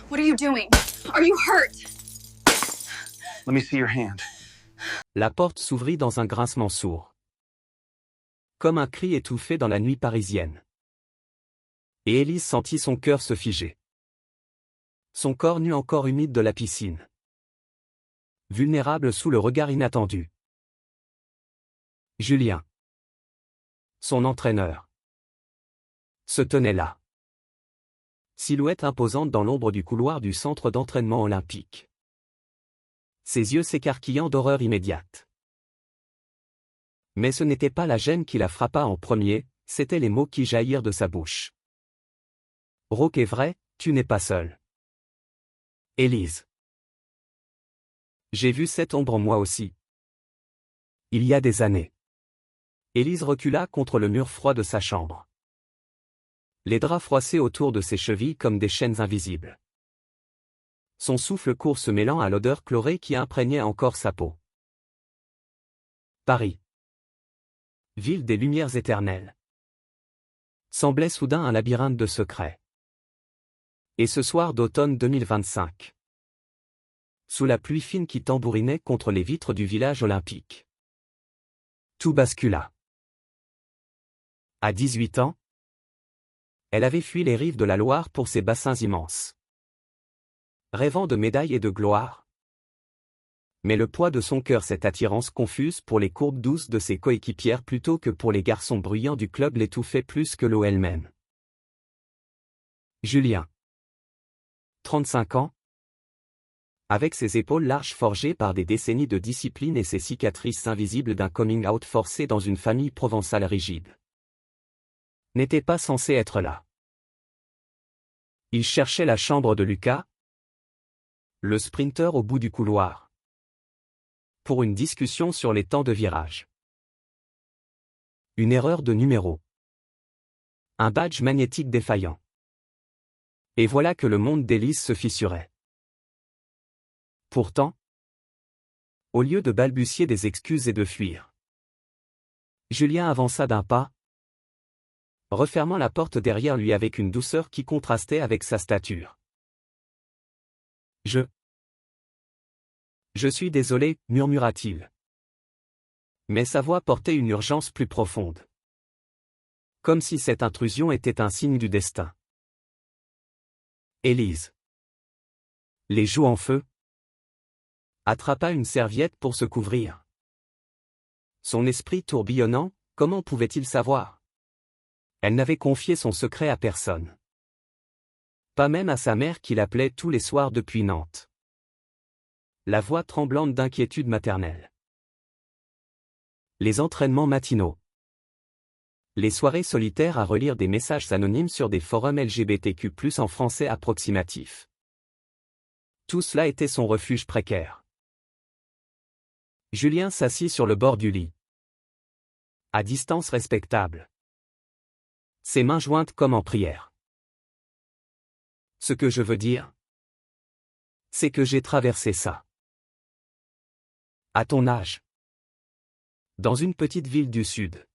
What are you doing? Are you hurt? Let me see your hand. La porte s'ouvrit dans un grincement sourd. Comme un cri étouffé dans la nuit parisienne. Et Élise sentit son cœur se figer. Son corps nu encore humide de la piscine. Vulnérable sous le regard inattendu. Julien. Son entraîneur. Se tenait là. Silhouette imposante dans l'ombre du couloir du centre d'entraînement olympique. Ses yeux s'écarquillant d'horreur immédiate. Mais ce n'était pas la gêne qui la frappa en premier, c'étaient les mots qui jaillirent de sa bouche. Rauque est vrai, tu n'es pas seule. Élise. J'ai vu cette ombre moi aussi. Il y a des années. Élise recula contre le mur froid de sa chambre. Les draps froissés autour de ses chevilles comme des chaînes invisibles. Son souffle court se mêlant à l'odeur chlorée qui imprégnait encore sa peau. Paris. Ville des lumières éternelles. Semblait soudain un labyrinthe de secrets. Et ce soir d'automne 2025. Sous la pluie fine qui tambourinait contre les vitres du village olympique. Tout bascula. À 18 ans, elle avait fui les rives de la Loire pour ses bassins immenses. Rêvant de médailles et de gloire. Mais le poids de son cœur, cette attirance confuse pour les courbes douces de ses coéquipières plutôt que pour les garçons bruyants du club l'étouffait plus que l'eau elle-même. Julien. 35 ans. Avec ses épaules larges forgées par des décennies de discipline et ses cicatrices invisibles d'un coming out forcé dans une famille provençale rigide. N'était pas censé être là. Il cherchait la chambre de Lucas, le sprinter au bout du couloir, pour une discussion sur les temps de virage. Une erreur de numéro. Un badge magnétique défaillant. Et voilà que le monde d'Élise se fissurait. Pourtant, au lieu de balbutier des excuses et de fuir, Julien avança d'un pas, refermant la porte derrière lui avec une douceur qui contrastait avec sa stature. Je suis désolé, murmura-t-il. Mais sa voix portait une urgence plus profonde. Comme si cette intrusion était un signe du destin. Élise. Les joues en feu. Attrapa une serviette pour se couvrir. Son esprit tourbillonnant, comment pouvait-il savoir? Elle n'avait confié son secret à personne. Pas même à sa mère qui l'appelait tous les soirs depuis Nantes. La voix tremblante d'inquiétude maternelle. Les entraînements matinaux. Les soirées solitaires à relire des messages anonymes sur des forums LGBTQ+ en français approximatif. Tout cela était son refuge précaire. Julien s'assit sur le bord du lit. À distance respectable. Ses mains jointes comme en prière. Ce que je veux dire, c'est que j'ai traversé ça. À ton âge. Dans une petite ville du sud.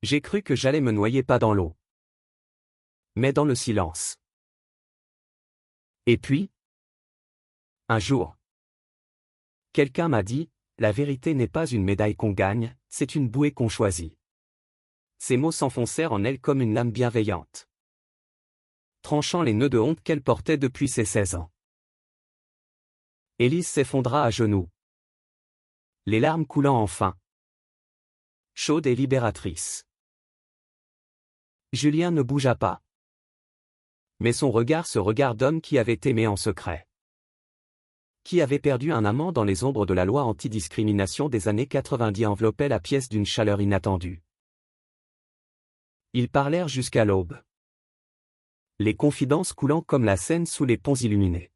J'ai cru que j'allais me noyer pas dans l'eau. Mais dans le silence. Et puis, un jour, quelqu'un m'a dit, la vérité n'est pas une médaille qu'on gagne, c'est une bouée qu'on choisit. Ces mots s'enfoncèrent en elle comme une lame bienveillante, tranchant les nœuds de honte qu'elle portait depuis ses 16 ans. Élise s'effondra à genoux. Les larmes coulant enfin. Chaude et libératrice. Julien ne bougea pas. Mais son regard, ce regard d'homme qui avait aimé en secret. Qui avait perdu un amant dans les ombres de la loi antidiscrimination des années 90 enveloppait la pièce d'une chaleur inattendue. Ils parlèrent jusqu'à l'aube. Les confidences coulant comme la Seine sous les ponts illuminés.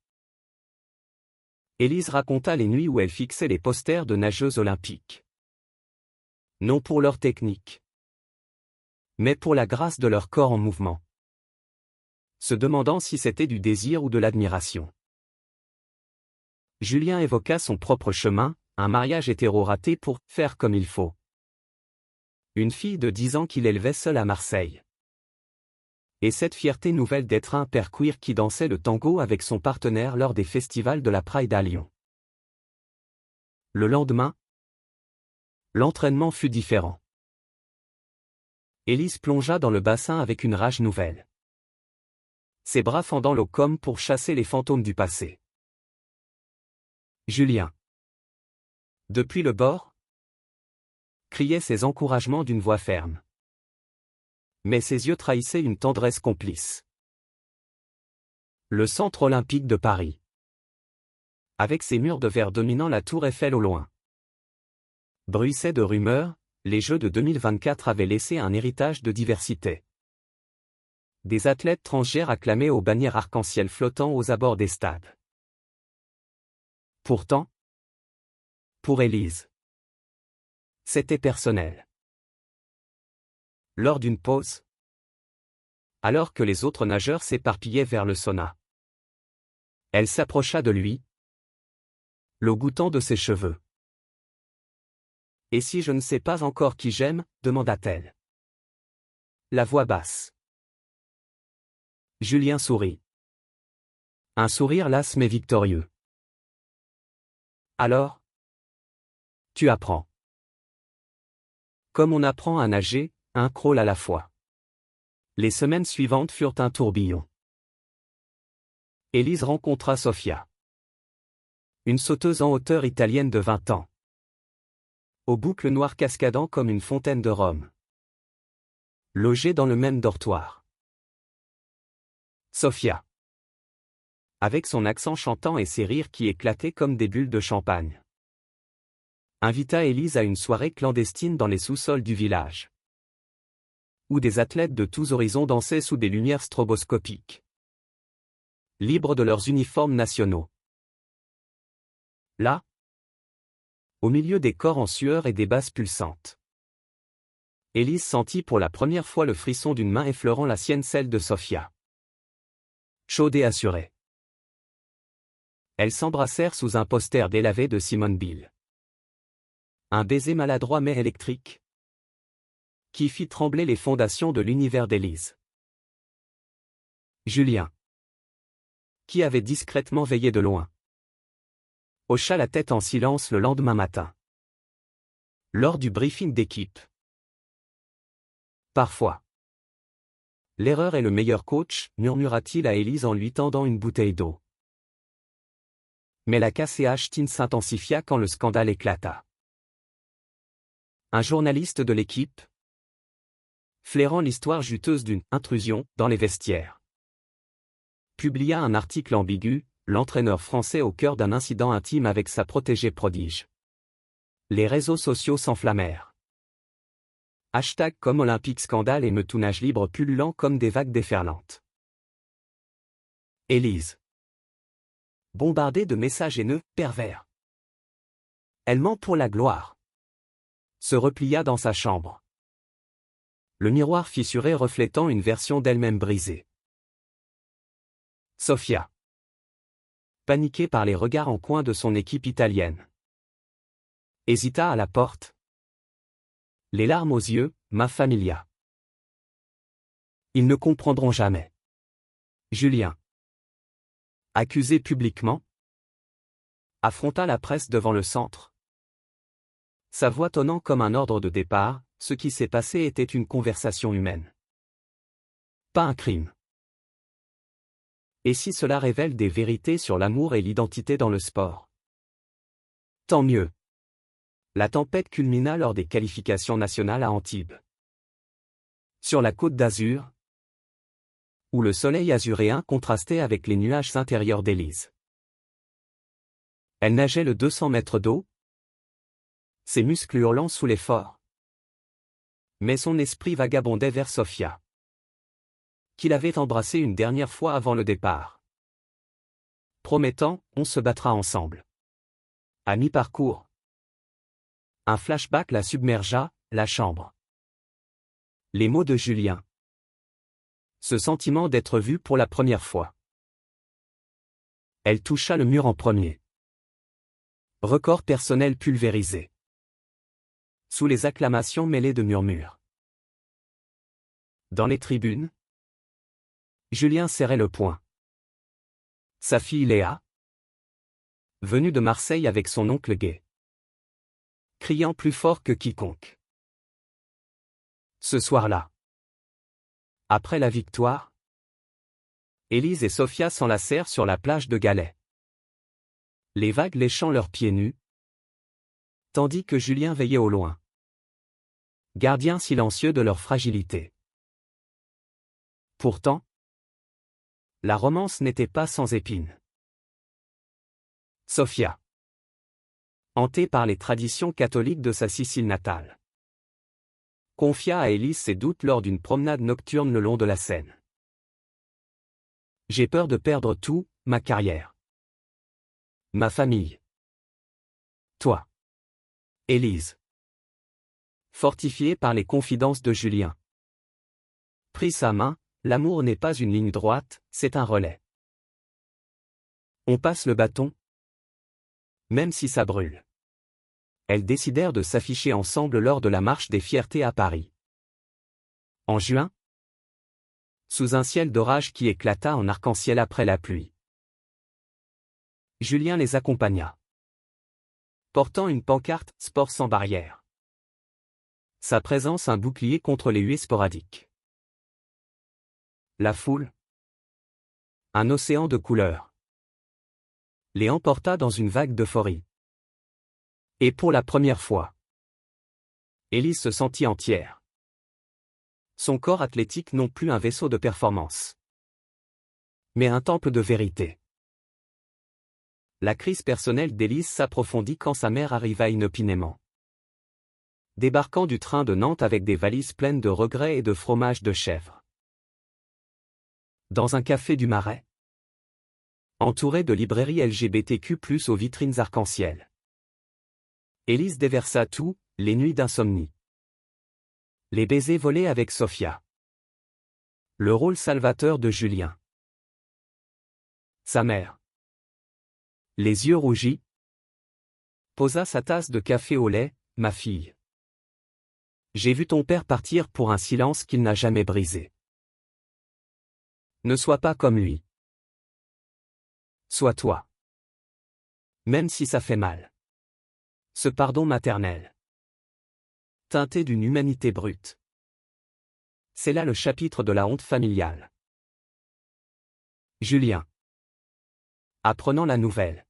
Élise raconta les nuits où elle fixait les posters de nageuses olympiques. Non pour leur technique, mais pour la grâce de leur corps en mouvement. Se demandant si c'était du désir ou de l'admiration. Julien évoqua son propre chemin, un mariage hétéro raté pour « faire comme il faut ». Une fille de 10 ans qu'il élevait seule à Marseille. Et cette fierté nouvelle d'être un père queer qui dansait le tango avec son partenaire lors des festivals de la Pride à Lyon. Le lendemain, l'entraînement fut différent. Élise plongea dans le bassin avec une rage nouvelle. Ses bras fendant l'eau comme pour chasser les fantômes du passé. Julien. Depuis le bord, criait ses encouragements d'une voix ferme. Mais ses yeux trahissaient une tendresse complice. Le centre olympique de Paris. Avec ses murs de verre dominant la tour Eiffel au loin. Bruissait de rumeurs, les Jeux de 2024 avaient laissé un héritage de diversité. Des athlètes transgenres acclamés aux bannières arc-en-ciel flottant aux abords des stades. Pourtant, pour Élise, c'était personnel. Lors d'une pause, alors que les autres nageurs s'éparpillaient vers le sauna, elle s'approcha de lui, le goûtant de ses cheveux. « Et si je ne sais pas encore qui j'aime ?» demanda-t-elle. La voix basse. Julien sourit. Un sourire las mais victorieux. Alors, tu apprends. Comme on apprend à nager, un crawl à la fois. Les semaines suivantes furent un tourbillon. Élise rencontra Sofia. Une sauteuse en hauteur italienne de 20 ans. Aux boucles noires cascadant comme une fontaine de Rome. Logée dans le même dortoir. Sofia. Avec son accent chantant et ses rires qui éclataient comme des bulles de champagne. Invita Élise à une soirée clandestine dans les sous-sols du village. Où des athlètes de tous horizons dansaient sous des lumières stroboscopiques. Libres de leurs uniformes nationaux. Là, au milieu des corps en sueur et des basses pulsantes, Élise sentit pour la première fois le frisson d'une main effleurant la sienne, celle de Sofia. Chaude et assurée. Elles s'embrassèrent sous un poster délavé de Simone Bill. Un baiser maladroit mais électrique, qui fit trembler les fondations de l'univers d'Élise. Julien, qui avait discrètement veillé de loin, hocha la tête en silence le lendemain matin. Lors du briefing d'équipe. Parfois. L'erreur est le meilleur coach, murmura-t-il à Élise en lui tendant une bouteille d'eau. Mais la KCH s'intensifia quand le scandale éclata. Un journaliste de l'équipe, flairant l'histoire juteuse d'une « intrusion » dans les vestiaires, publia un article ambigu, l'entraîneur français au cœur d'un incident intime avec sa protégée prodige. Les réseaux sociaux s'enflammèrent. Hashtag comme Olympique scandale et metounage libre pullulant comme des vagues déferlantes. Élise. Bombardée de messages haineux, pervers. Elle ment pour la gloire. Se replia dans sa chambre. Le miroir fissuré reflétant une version d'elle-même brisée. Sofia. Paniquée par les regards en coin de son équipe italienne. Hésita à la porte. Les larmes aux yeux, ma familia. Ils ne comprendront jamais. Julien. Accusé publiquement, affronta la presse devant le centre. Sa voix tonnant comme un ordre de départ, ce qui s'est passé était une conversation humaine. Pas un crime. Et si cela révèle des vérités sur l'amour et l'identité dans le sport? Tant mieux. La tempête culmina lors des qualifications nationales à Antibes. Sur la côte d'Azur, où le soleil azuréen contrastait avec les nuages intérieurs d'Élise. Elle nageait le 200 mètres d'eau, ses muscles hurlant sous l'effort. Mais son esprit vagabondait vers Sofia, qu'il avait embrassée une dernière fois avant le départ. Promettant, on se battra ensemble. À mi-parcours, un flashback la submergea, la chambre. Les mots de Julien. Ce sentiment d'être vu pour la première fois. Elle toucha le mur en premier. Record personnel pulvérisé. Sous les acclamations mêlées de murmures. Dans les tribunes, Julien serrait le poing. Sa fille Léa, venue de Marseille avec son oncle gay, criant plus fort que quiconque. Ce soir-là, après la victoire, Élise et Sophia s'enlacèrent sur la plage de Galets, les vagues léchant leurs pieds nus, tandis que Julien veillait au loin, gardien silencieux de leur fragilité. Pourtant, la romance n'était pas sans épines. Sophia, hantée par les traditions catholiques de sa Sicile natale, confia à Élise ses doutes lors d'une promenade nocturne le long de la Seine. « J'ai peur de perdre tout, ma carrière, ma famille. Toi. » Élise, fortifiée par les confidences de Julien, prit sa main. L'amour n'est pas une ligne droite, c'est un relais. On passe le bâton, même si ça brûle. Elles décidèrent de s'afficher ensemble lors de la marche des fiertés à Paris. En juin, sous un ciel d'orage qui éclata en arc-en-ciel après la pluie, Julien les accompagna, portant une pancarte « Sport sans barrière ». Sa présence un bouclier contre les huées sporadiques. La foule, un océan de couleurs, les emporta dans une vague d'euphorie. Et pour la première fois, Élise se sentit entière. Son corps athlétique non plus un vaisseau de performance, mais un temple de vérité. La crise personnelle d'Élise s'approfondit quand sa mère arriva inopinément, débarquant du train de Nantes avec des valises pleines de regrets et de fromage de chèvre. Dans un café du Marais, entouré de librairies LGBTQ+, aux vitrines arc-en-ciel, Élise déversa tout, les nuits d'insomnie, les baisers volés avec Sophia, le rôle salvateur de Julien, sa mère, les yeux rougis, posa sa tasse de café au lait. « Ma fille, j'ai vu ton père partir pour un silence qu'il n'a jamais brisé. Ne sois pas comme lui. Sois toi. Même si ça fait mal. » Ce pardon maternel, teinté d'une humanité brute. C'est là le chapitre de la honte familiale. Julien, apprenant la nouvelle,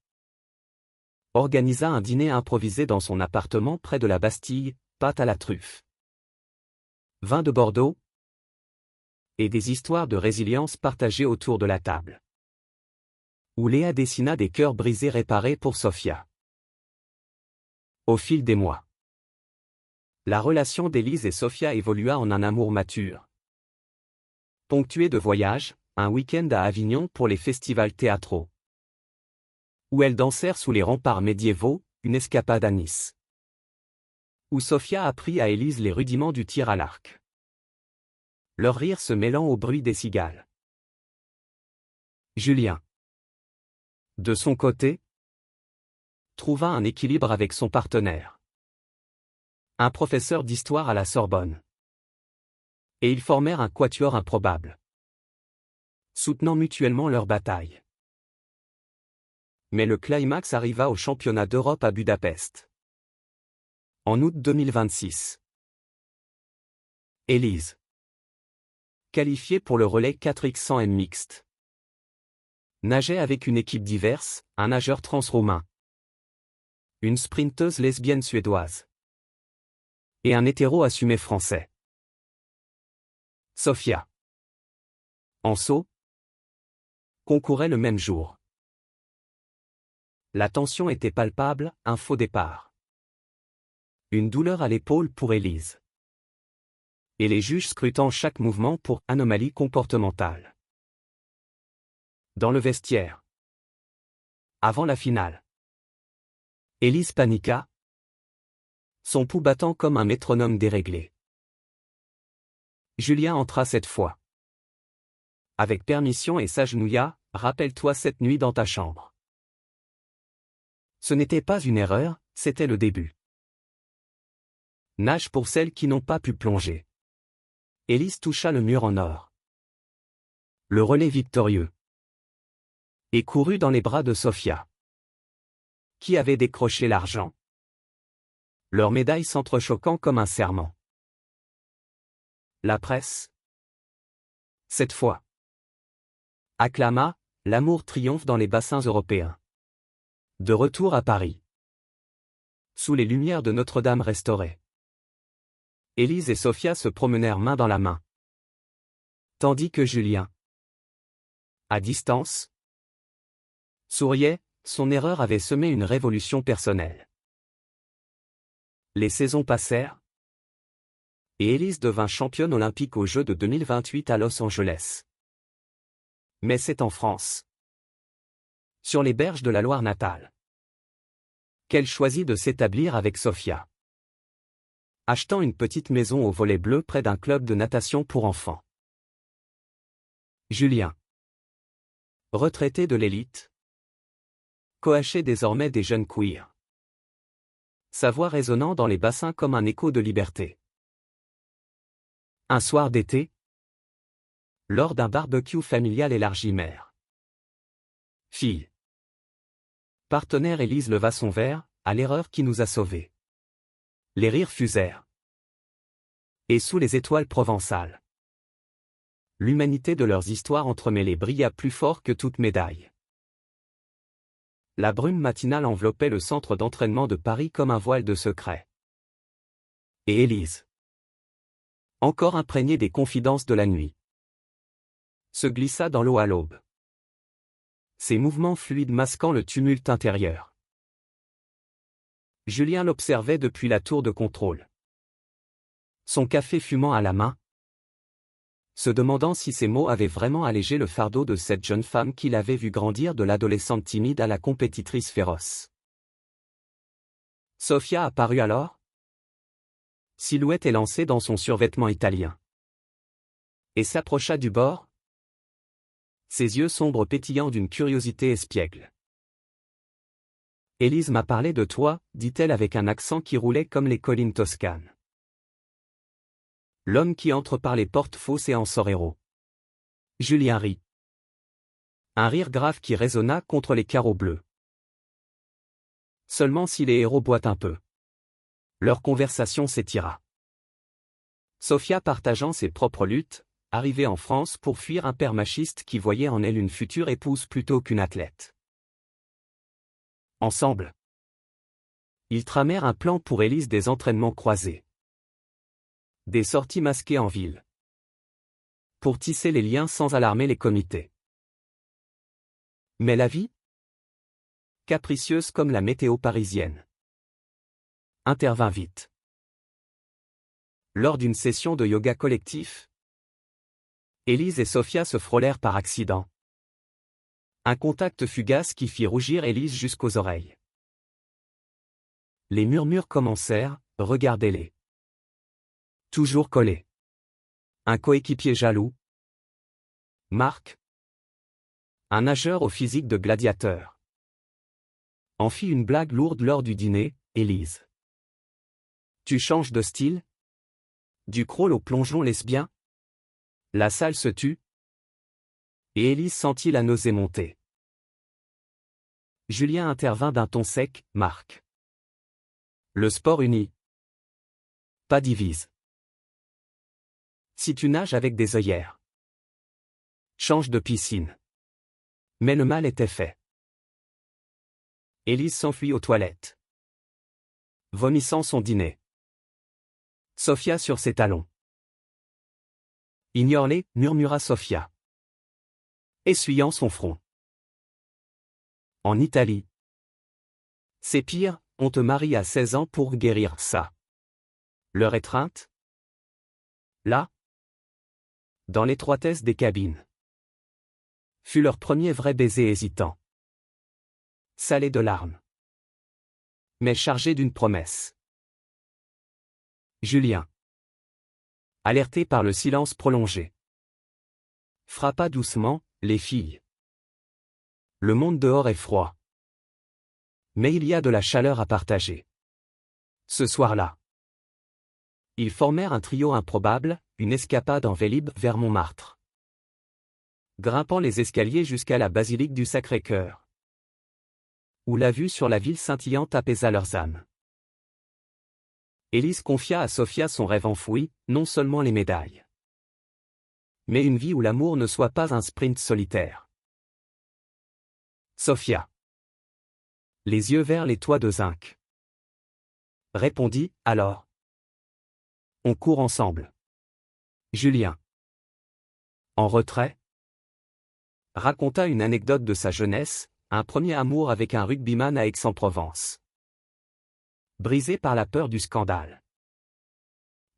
organisa un dîner improvisé dans son appartement près de la Bastille, pâte à la truffe, vin de Bordeaux, et des histoires de résilience partagées autour de la table, où Léa dessina des cœurs brisés réparés pour Sophia. Au fil des mois, la relation d'Élise et Sophia évolua en un amour mature, ponctué de voyages, un week-end à Avignon pour les festivals théâtraux, où elles dansèrent sous les remparts médiévaux, une escapade à Nice, où Sophia apprit à Élise les rudiments du tir à l'arc, leur rire se mêlant au bruit des cigales. Julien, de son côté, trouva un équilibre avec son partenaire, un professeur d'histoire à la Sorbonne. Et ils formèrent un quatuor improbable, soutenant mutuellement leur bataille. Mais le climax arriva au championnat d'Europe à Budapest, en août 2026. Élise, qualifiée pour le relais 4x100 m mixte, nageait avec une équipe diverse, un nageur trans-roumain, une sprinteuse lesbienne suédoise et un hétéro assumé français. Sophia, en saut, concourait le même jour. La tension était palpable, un faux départ, une douleur à l'épaule pour Élise, et les juges scrutant chaque mouvement pour anomalie comportementale. Dans le vestiaire, avant la finale, Élise paniqua, son pouls battant comme un métronome déréglé. Julien entra cette fois, avec permission, et s'agenouilla. « Rappelle-toi cette nuit dans ta chambre. » Ce n'était pas une erreur, c'était le début. Nage pour celles qui n'ont pas pu plonger. Élise toucha le mur en or. Le relais victorieux. Et courut dans les bras de Sofia, qui avait décroché l'argent. Leurs médailles s'entrechoquant comme un serment. La presse, cette fois, acclama « L'amour triomphe dans les bassins européens ». De retour à Paris, sous les lumières de Notre-Dame restaurée, Élise et Sofia se promenèrent main dans la main, tandis que Julien, à distance, souriait. Son erreur avait semé une révolution personnelle. Les saisons passèrent, et Élise devint championne olympique aux Jeux de 2028 à Los Angeles. Mais c'est en France, sur les berges de la Loire natale, qu'elle choisit de s'établir avec Sofia, achetant une petite maison au volet bleu près d'un club de natation pour enfants. Julien, retraité de l'élite, coachait désormais des jeunes queers, sa voix résonnant dans les bassins comme un écho de liberté. Un soir d'été, lors d'un barbecue familial élargi, mère, fille, partenaire, Élise leva son verre, à l'erreur qui nous a sauvés. Les rires fusèrent. Et sous les étoiles provençales, l'humanité de leurs histoires entremêlées brilla plus fort que toute médaille. La brume matinale enveloppait le centre d'entraînement de Paris comme un voile de secret. Et Élise, encore imprégnée des confidences de la nuit, se glissa dans l'eau à l'aube, ses mouvements fluides masquant le tumulte intérieur. Julien l'observait depuis la tour de contrôle, son café fumant à la main, se demandant si ces mots avaient vraiment allégé le fardeau de cette jeune femme qu'il avait vue grandir de l'adolescente timide à la compétitrice féroce. Sofia apparut alors, silhouette élancée dans son survêtement italien, et s'approcha du bord, ses yeux sombres pétillant d'une curiosité espiègle. « Élise m'a parlé de toi », dit-elle avec un accent qui roulait comme les collines toscanes. L'homme qui entre par les portes fausses et en sort héros. Julien rit. Un rire grave qui résonna contre les carreaux bleus. Seulement si les héros boitent un peu. Leur conversation s'étira. Sofia partageant ses propres luttes, arrivée en France pour fuir un père machiste qui voyait en elle une future épouse plutôt qu'une athlète. Ensemble, ils tramèrent un plan pour Élise, des entraînements croisés, des sorties masquées en ville, pour tisser les liens sans alarmer les comités. Mais la vie, capricieuse comme la météo parisienne, intervint vite. Lors d'une session de yoga collectif, Élise et Sofia se frôlèrent par accident. Un contact fugace qui fit rougir Élise jusqu'aux oreilles. Les murmures commencèrent, regardez-les. Toujours collés. Un coéquipier jaloux. Marc. Un nageur au physique de gladiateur. En fit une blague lourde lors du dîner, Élise. Tu changes de style? Du crawl au plongeon lesbien? La salle se tut. Et Élise sentit la nausée monter. Julien intervint d'un ton sec, Marc. Le sport unit, pas divise. Si tu nages avec des œillères, change de piscine. Mais le mal était fait. Élise s'enfuit aux toilettes, vomissant son dîner. Sofia sur ses talons. Ignore-les, murmura Sofia, essuyant son front. En Italie, c'est pire, on te marie à 16 ans pour guérir ça. Leur étreinte? Là, dans l'étroitesse des cabines, fut leur premier vrai baiser hésitant. Salé de larmes, mais chargé d'une promesse. Julien, alerté par le silence prolongé, frappa doucement, les filles. Le monde dehors est froid. Mais il y a de la chaleur à partager. Ce soir-là, ils formèrent un trio improbable, une escapade en Vélib vers Montmartre. grimpant les escaliers jusqu'à la basilique du Sacré-Cœur, où la vue sur la ville scintillante apaisa leurs âmes. Élise confia à Sophia son rêve enfoui, non seulement les médailles, mais une vie où l'amour ne soit pas un sprint solitaire. Sophia, les yeux vers les toits de zinc, répondit, alors. On court ensemble. Julien, en retrait, raconta une anecdote de sa jeunesse, un premier amour avec un rugbyman à Aix-en-Provence. Brisé par la peur du scandale,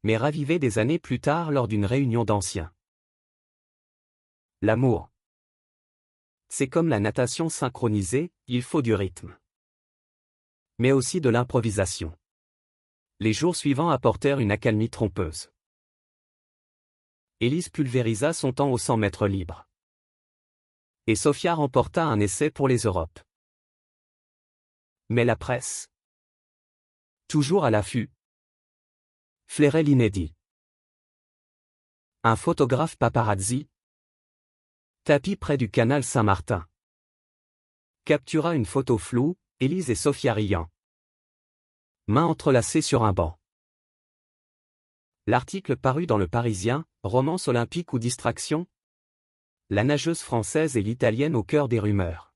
mais ravivé des années plus tard lors d'une réunion d'anciens. L'amour, c'est comme la natation synchronisée, il faut du rythme, mais aussi de l'improvisation. Les jours suivants apportèrent une accalmie trompeuse. Élise pulvérisa son temps aux 100 mètres libres. Et Sophia remporta un essai pour les Europes. Mais la presse, toujours à l'affût, flairait l'inédit. Un photographe paparazzi, tapis près du canal Saint-Martin, captura une photo floue, Élise et Sophia riant, mains entrelacées sur un banc. L'article parut dans Le Parisien, romance olympique ou distraction? La nageuse française et l'italienne au cœur des rumeurs.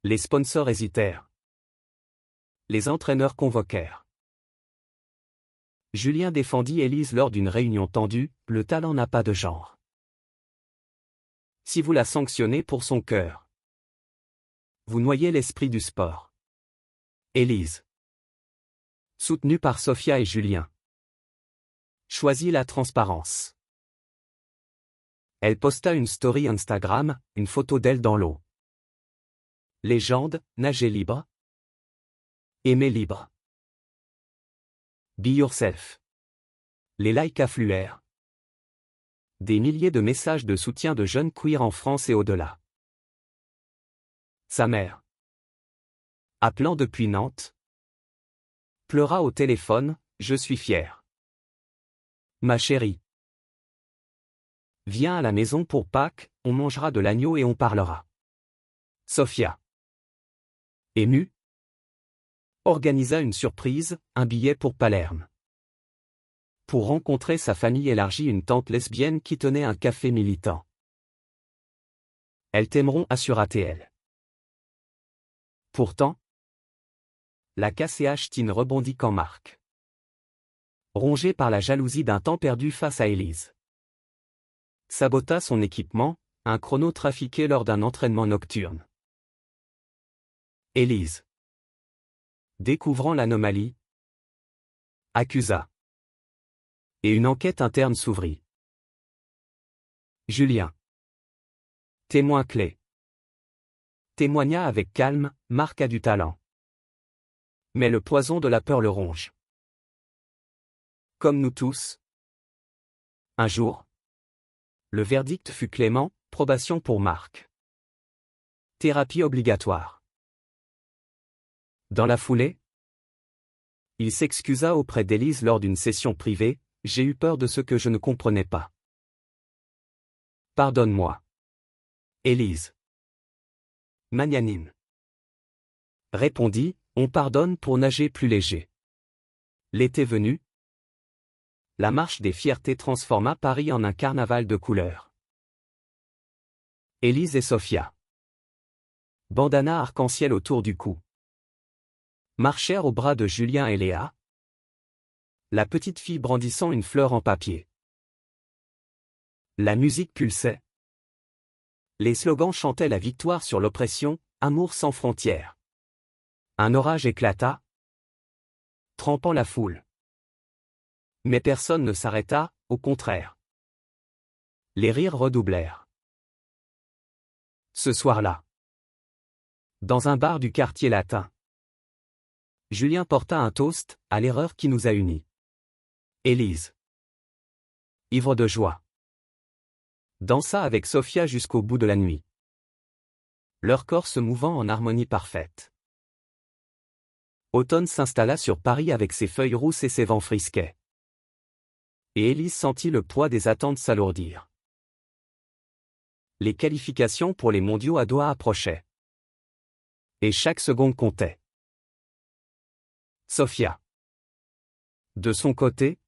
Les sponsors hésitèrent. Les entraîneurs convoquèrent. Julien défendit Élise lors d'une réunion tendue, le talent n'a pas de genre. Si vous la sanctionnez pour son cœur, vous noyez l'esprit du sport. Élise, soutenue par Sophia et Julien, choisit la transparence. Elle posta une story Instagram, une photo d'elle dans l'eau. Légende, nager libre. Aimer libre. Be yourself. Les likes affluèrent. Des milliers de messages de soutien de jeunes queers en France et au-delà. Sa mère, appelant depuis Nantes, pleura au téléphone, je suis fière. Ma chérie, viens à la maison pour Pâques, on mangera de l'agneau et on parlera. Sophia, émue, organisa une surprise, un billet pour Palerme. Pour rencontrer sa famille élargie, une tante lesbienne qui tenait un café militant. Elles t'aimeront, assura-t-elle. Pourtant, la KCH-Tine rebondit quand Marc, rongé par la jalousie d'un temps perdu face à Élise, sabota son équipement, un chrono trafiqué lors d'un entraînement nocturne. Élise, découvrant l'anomalie, accusa. Et une enquête interne s'ouvrit. Julien, témoin clé, témoigna avec calme, Marc a du talent. Mais le poison de la peur le ronge. Comme nous tous. Un jour, le verdict fut clément, probation pour Marc. Thérapie obligatoire. Dans la foulée, il s'excusa auprès d'Élise lors d'une session privée, j'ai eu peur de ce que je ne comprenais pas. Pardonne-moi. Élise, magnanime, répondit, on pardonne pour nager plus léger. L'été venu, la marche des fiertés transforma Paris en un carnaval de couleurs. Élise et Sophia, bandana arc-en-ciel autour du cou, marchèrent au bras de Julien et Léa, la petite fille brandissant une fleur en papier. La musique pulsait. Les slogans chantaient la victoire sur l'oppression, amour sans frontières. Un orage éclata, trempant la foule. Mais personne ne s'arrêta, au contraire. Les rires redoublèrent. Ce soir-là, dans un bar du quartier latin, Julien porta un toast, à l'erreur qui nous a unis. Élise, ivre de joie, dansa avec Sophia jusqu'au bout de la nuit. Leur corps se mouvant en harmonie parfaite. Automne s'installa sur Paris avec ses feuilles rousses et ses vents frisquets. Et Élise sentit le poids des attentes s'alourdir. Les qualifications pour les mondiaux à Doha approchaient. Et chaque seconde comptait. Sofia, de son côté,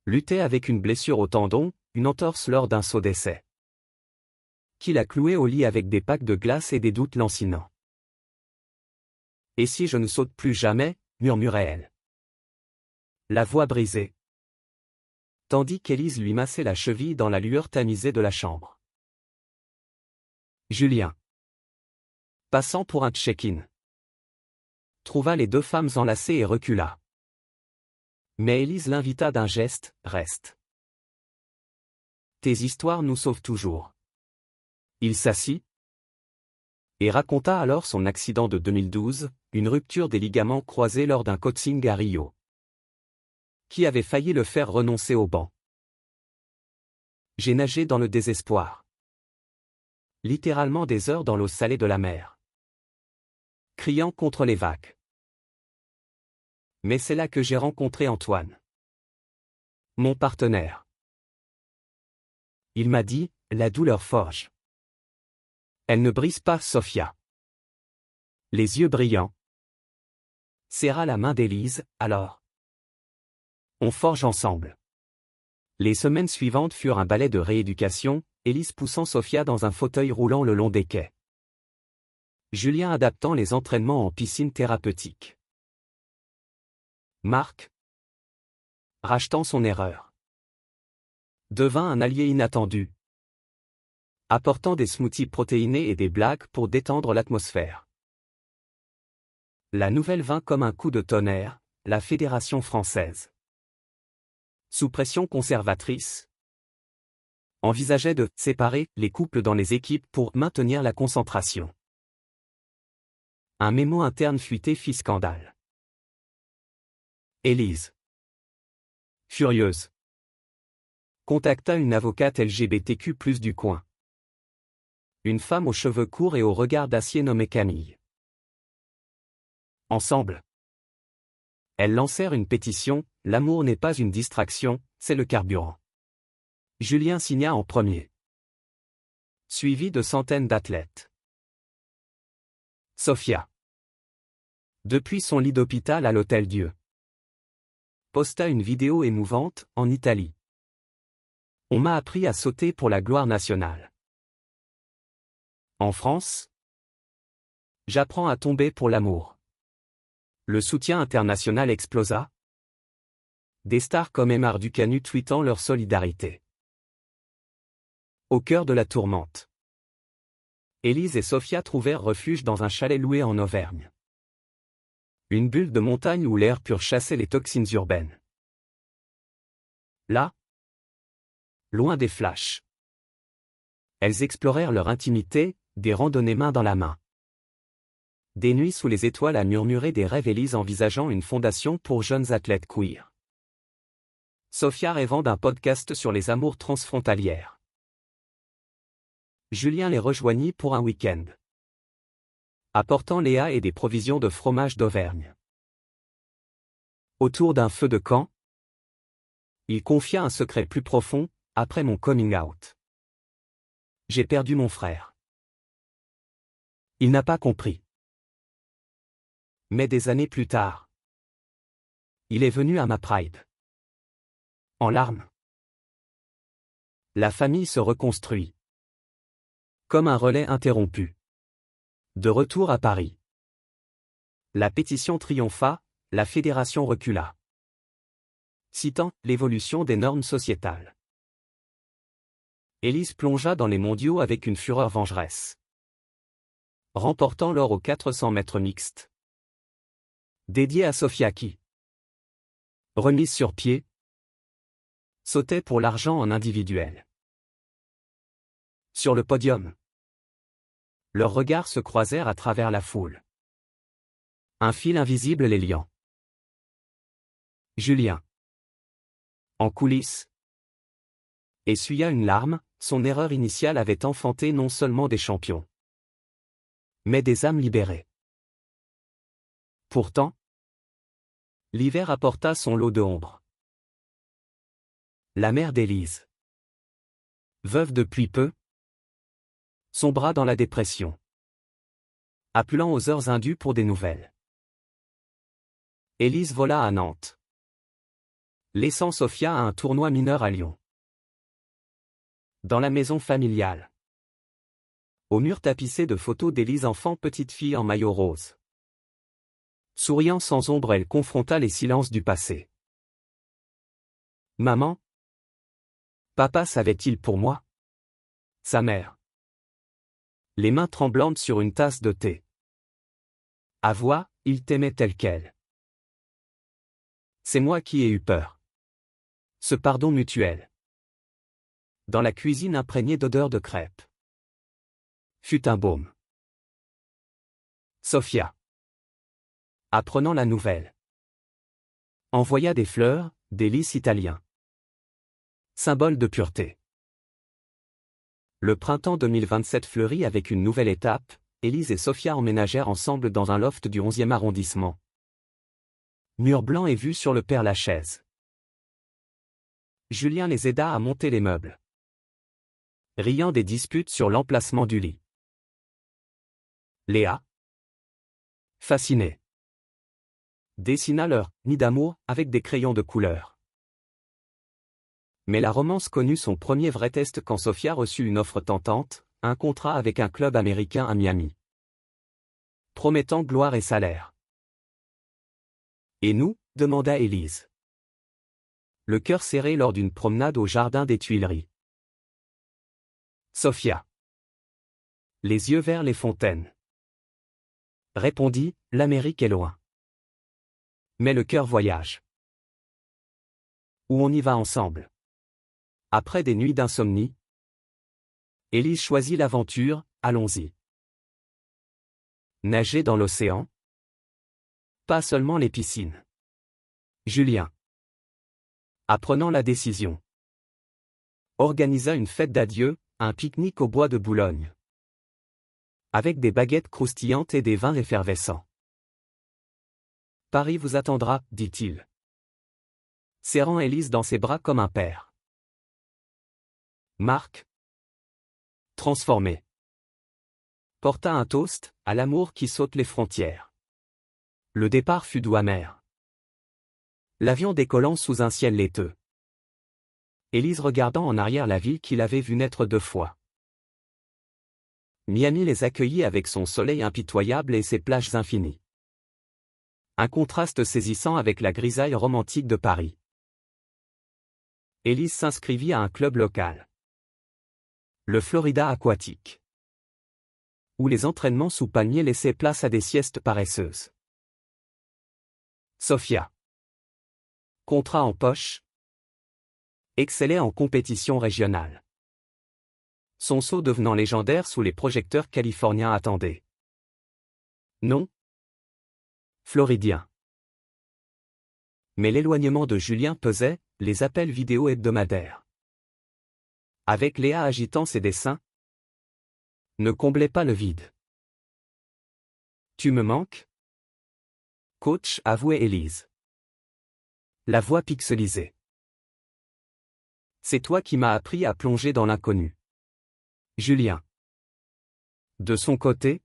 luttait avec une blessure au tendon, une entorse lors d'un saut d'essai, qui l'a clouée au lit avec des packs de glace et des doutes lancinants. « Et si je ne saute plus jamais ?» murmurait-elle. La voix brisée. Tandis qu'Élise lui massait la cheville dans la lueur tamisée de la chambre. Julien, passant pour un check-in, trouva les deux femmes enlacées et recula. Mais Élise l'invita d'un geste, « Reste. Tes histoires nous sauvent toujours. » Il s'assit et raconta alors son accident de 2012, une rupture des ligaments croisés lors d'un coaching à Rio, qui avait failli le faire renoncer au banc. J'ai nagé dans le désespoir. Littéralement des heures dans l'eau salée de la mer, criant contre les vagues. Mais c'est là que j'ai rencontré Antoine, mon partenaire. Il m'a dit, la douleur forge. Elle ne brise pas, Sofia. Les yeux brillants. Serra la main d'Élise, alors. On forge ensemble. Les semaines suivantes furent un ballet de rééducation, Élise poussant Sofia dans un fauteuil roulant le long des quais. Julien adaptant les entraînements en piscine thérapeutique. Marc, rachetant son erreur, devint un allié inattendu, apportant des smoothies protéinés et des blagues pour détendre l'atmosphère. La nouvelle vint comme un coup de tonnerre, la Fédération française, sous pression conservatrice, envisageait de séparer les couples dans les équipes pour maintenir la concentration. Un mémo interne fuité fit scandale. Élise, furieuse, contacta une avocate LGBTQ+ du coin. Une femme aux cheveux courts et au regard d'acier nommée Camille. Ensemble, elles lancèrent une pétition, « L'amour n'est pas une distraction, c'est le carburant ». Julien signa en premier, suivi de centaines d'athlètes. Sofia, depuis son lit d'hôpital à l'Hôtel-Dieu, posta une vidéo émouvante, en Italie. On m'a appris à sauter pour la gloire nationale. En France, j'apprends à tomber pour l'amour. Le soutien international explosa. Des stars comme Aymar Ducanu tweetant leur solidarité. Au cœur de la tourmente, Élise et Sofia trouvèrent refuge dans un chalet loué en Auvergne. Une bulle de montagne où l'air pur chassait les toxines urbaines. Là, loin des flashs, elles explorèrent leur intimité, des randonnées main dans la main. Des nuits sous les étoiles à murmurer des rêves, Élise envisageant une fondation pour jeunes athlètes queer. Sofia rêvant d'un podcast sur les amours transfrontalières. Julien les rejoignit pour un week-end, apportant Léa et des provisions de fromage d'Auvergne. Autour d'un feu de camp, il confia un secret plus profond, après mon coming out. J'ai perdu mon frère. Il n'a pas compris. Mais des années plus tard, il est venu à ma Pride. En larmes. La famille se reconstruit. Comme un relais interrompu. De retour à Paris. La pétition triompha, la fédération recula. Citant l'évolution des normes sociétales. Élise plongea dans les mondiaux avec une fureur vengeresse, remportant l'or aux 400 mètres mixtes. Dédié à Sofia qui, remise sur pied, sautait pour l'argent en individuel. Sur le podium, leurs regards se croisèrent à travers la foule. Un fil invisible les liant. Julien, en coulisses, essuya une larme, son erreur initiale avait enfanté non seulement des champions, mais des âmes libérées. Pourtant, l'hiver apporta son lot d'ombre. La mère d'Élise, veuve depuis peu, Sombra dans la dépression. Appelant aux heures indues pour des nouvelles. Élise vola à Nantes. Laissant Sophia à un tournoi mineur à Lyon. Dans la maison familiale. Au mur tapissé de photos d'Élise enfant petite fille en maillot rose. Souriant sans ombre, elle confronta les silences du passé. Maman? Papa savait-il pour moi? Sa mère. Les mains tremblantes sur une tasse de thé. À voix, il t'aimait tel quel. C'est moi qui ai eu peur. Ce pardon mutuel. Dans la cuisine imprégnée d'odeur de crêpes. Fut un baume. Sophia. Apprenant la nouvelle. Envoya des fleurs, des lys italiens. Symbole de pureté. Le printemps 2027 fleurit avec une nouvelle étape, Élise et Sophia emménagèrent ensemble dans un loft du 11e arrondissement. Mur blanc et vue sur le Père-Lachaise. Julien les aida à monter les meubles. Riant des disputes sur l'emplacement du lit. Léa, fascinée, dessina leur nid d'amour avec des crayons de couleur. Mais la romance connut son premier vrai test quand Sophia reçut une offre tentante, un contrat avec un club américain à Miami. Promettant gloire et salaire. Et nous? Demanda Élise. Le cœur serré lors d'une promenade au jardin des Tuileries. Sophia. Les yeux vers les fontaines. Répondit, l'Amérique est loin. Mais le cœur voyage. Où on y va ensemble. Après des nuits d'insomnie, Élise choisit l'aventure, allons-y. Nager dans l'océan? Pas seulement les piscines. Julien. Apprenant la décision. Organisa une fête d'adieu, un pique-nique au bois de Boulogne. Avec des baguettes croustillantes et des vins effervescents. Paris vous attendra, dit-il. Serrant Élise dans ses bras comme un père. Marc. Transformé. Porta un toast, à l'amour qui saute les frontières. Le départ fut doux amer. L'avion décollant sous un ciel laiteux. Élise regardant en arrière la ville qu'il avait vue naître 2 fois. Miami les accueillit avec son soleil impitoyable et ses plages infinies. Un contraste saisissant avec la grisaille romantique de Paris. Élise s'inscrivit à un club local. Le Florida Aquatique. Où les entraînements sous palmiers laissaient place à des siestes paresseuses. Sophia. Contrat en poche. Excellait en compétition régionale. Son saut devenant légendaire sous les projecteurs californiens attendaient. Non. Floridien. Mais l'éloignement de Julien pesait, les appels vidéo hebdomadaires. Avec Léa agitant ses dessins. Ne comblait pas le vide. Tu me manques? Coach, avouait Élise. La voix pixelisée. C'est toi qui m'as appris à plonger dans l'inconnu. Julien. De son côté,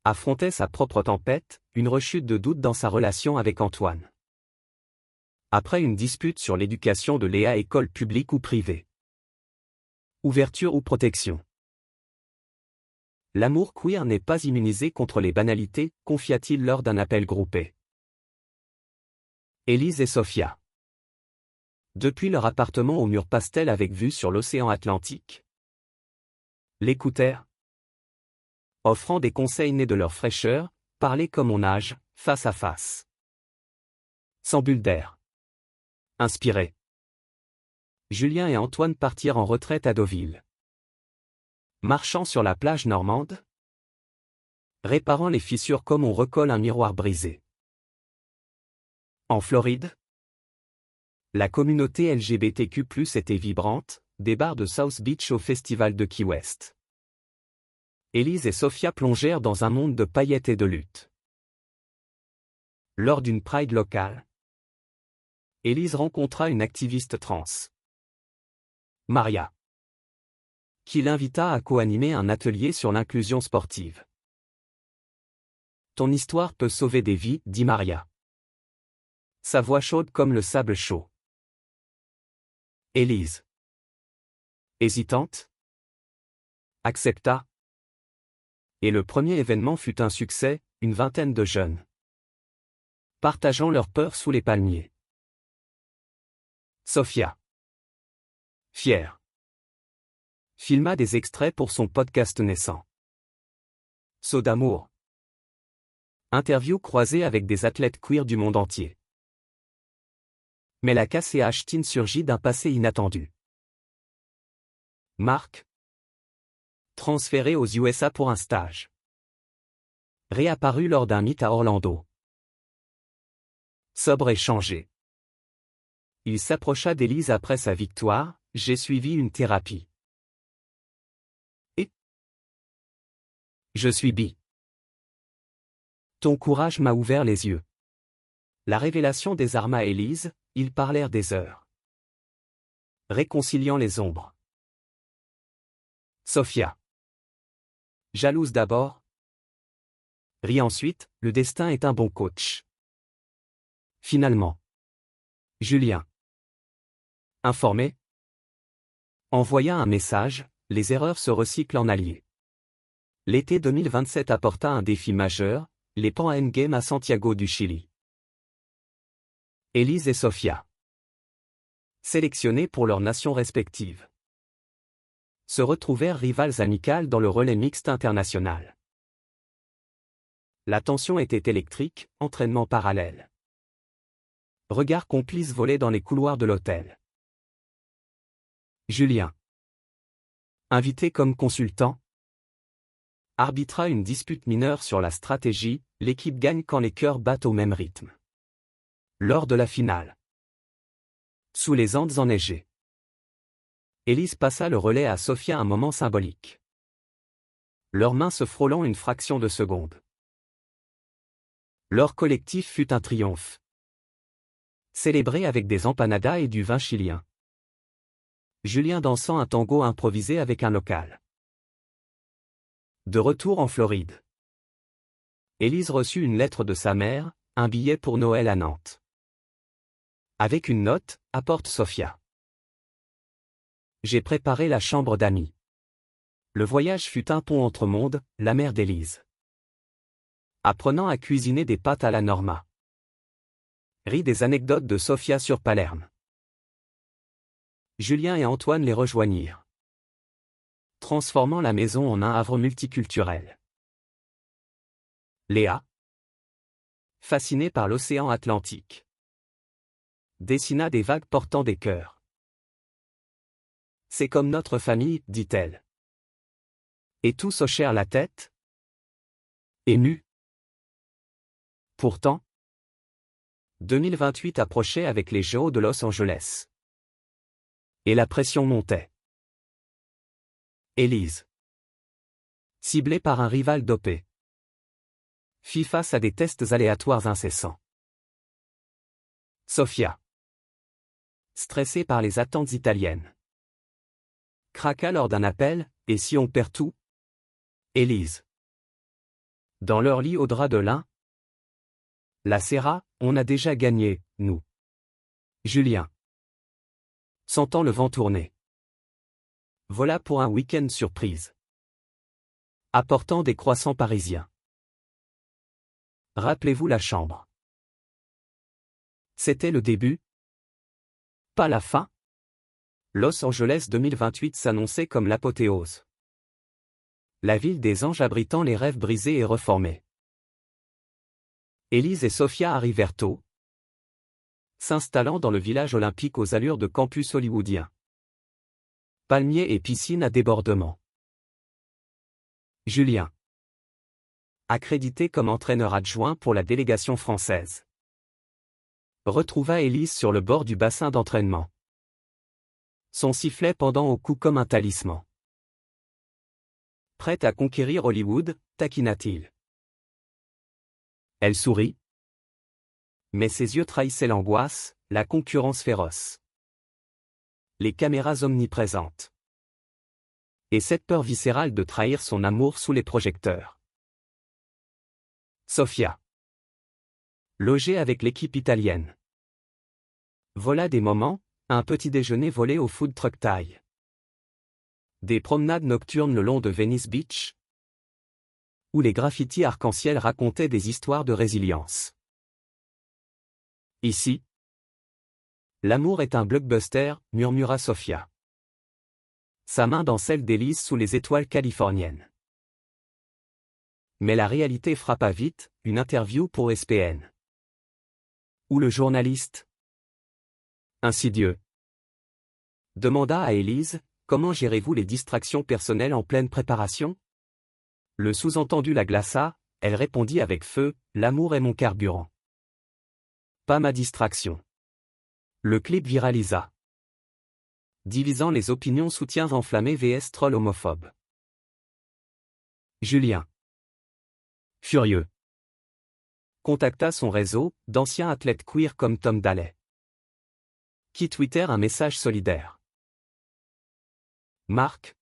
affrontait sa propre tempête, une rechute de doute dans sa relation avec Antoine. Après une dispute sur l'éducation de Léa, école publique ou privée. Ouverture ou protection. L'amour queer n'est pas immunisé contre les banalités, confia-t-il lors d'un appel groupé. Élise et Sophia. Depuis leur appartement au mur pastel avec vue sur l'océan Atlantique. L'écoutèrent. Offrant des conseils nés de leur fraîcheur, parler comme on nage, face à face. Sans bulle d'air. Inspirés. Julien et Antoine partirent en retraite à Deauville. Marchant sur la plage normande. Réparant les fissures comme on recolle un miroir brisé. En Floride. La communauté LGBTQ+ était vibrante, des bars de South Beach au festival de Key West. Élise et Sophia plongèrent dans un monde de paillettes et de lutte. Lors d'une Pride locale, Élise rencontra une activiste trans. Maria. qui l'invita à co-animer un atelier sur l'inclusion sportive. Ton histoire peut sauver des vies, dit Maria. Sa voix chaude comme le sable chaud. Élise. Hésitante? Accepta. Et le premier événement fut un succès, une vingtaine de jeunes partageant leur peur sous les palmiers. Sophia. Fière. Filma des extraits pour son podcast naissant. Saut d'amour. Interview croisée avec des athlètes queer du monde entier. Mais la KCH Teen surgit d'un passé inattendu. Marc. Transféré aux USA pour un stage. Réapparu lors d'un meet à Orlando. Sobre et changé. Il s'approcha d'Élise après sa victoire, j'ai suivi une thérapie. Et je suis bi. Ton courage m'a ouvert les yeux. La révélation désarma Élise, ils parlèrent des heures. Réconciliant les ombres. Sophia. Jalouse d'abord. Rit ensuite, le destin est un bon coach. Finalement. Julien. Informé. Envoya un message, les erreurs se recyclent en alliés. L'été 2027 apporta un défi majeur, les Pan Am Games à Santiago du Chili. Élise et Sophia. Sélectionnés pour leurs nations respectives. Se retrouvèrent rivales amicales dans le relais mixte international. La tension était électrique, entraînement parallèle. Regards complices volaient dans les couloirs de l'hôtel. Julien. Invité comme consultant. Arbitra une dispute mineure sur la stratégie, l'équipe gagne quand les cœurs battent au même rythme. Lors de la finale. Sous les Andes enneigées. Élise passa le relais à Sophia, un moment symbolique. Leurs mains se frôlant une fraction de seconde. Leur collectif fut un triomphe. Célébré avec des empanadas et du vin chilien. Julien dansant un tango improvisé avec un local. De retour en Floride. Élise reçut une lettre de sa mère, un billet pour Noël à Nantes. Avec une note, apporte Sophia. J'ai préparé la chambre d'amis. Le voyage fut un pont entre mondes, la mère d'Élise. Apprenant à cuisiner des pâtes à la Norma. Rit des anecdotes de Sophia sur Palerme. Julien et Antoine les rejoignirent. Transformant la maison en un havre multiculturel. Léa. Fascinée par l'océan Atlantique. Dessina des vagues portant des cœurs. C'est comme notre famille, dit-elle. Et tous hochèrent la tête. Émus. Pourtant, 2028 approchait avec les JO de Los Angeles. Et la pression montait. Élise. Ciblée par un rival dopé. Fit face à des tests aléatoires incessants. Sophia. Stressée par les attentes italiennes. Craqua lors d'un appel, et si on perd tout? Élise. Dans leur lit au drap de lin. La Serra, on a déjà gagné, nous. Julien. Sentant le vent tourner. Voilà pour un week-end surprise. Apportant des croissants parisiens. Rappelez-vous la chambre. C'était le début. Pas la fin. Los Angeles 2028 s'annonçait comme l'apothéose. La ville des anges abritant les rêves brisés et reformés. Élise et Sophia arrivèrent tôt, s'installant dans le village olympique aux allures de campus hollywoodien. Palmiers et piscine à débordement. Julien. Accrédité comme entraîneur adjoint pour la délégation française. Retrouva Élise sur le bord du bassin d'entraînement. Son sifflet pendant au cou comme un talisman. Prête à conquérir Hollywood, taquina-t-il. Elle sourit. Mais ses yeux trahissaient l'angoisse, la concurrence féroce. Les caméras omniprésentes. Et cette peur viscérale de trahir son amour sous les projecteurs. Sofia. Logée avec l'équipe italienne. Voilà des moments, un petit déjeuner volé au food truck Thai. Des promenades nocturnes le long de Venice Beach, où les graffitis arc-en-ciel racontaient des histoires de résilience. Ici, l'amour est un blockbuster, murmura Sofia. Sa main dans celle d'Élise sous les étoiles californiennes. Mais la réalité frappa vite, une interview pour ESPN. Où le journaliste, insidieux, demanda à Élise, comment gérez-vous les distractions personnelles en pleine préparation? Le sous-entendu la glaça, elle répondit avec feu, l'amour est mon carburant. Pas ma distraction. Le clip viralisa, divisant les opinions soutiens enflammés vs troll homophobe. Julien, furieux, contacta son réseau, d'anciens athlètes queer comme Tom Daley, qui tweetèrent un message solidaire. Marc,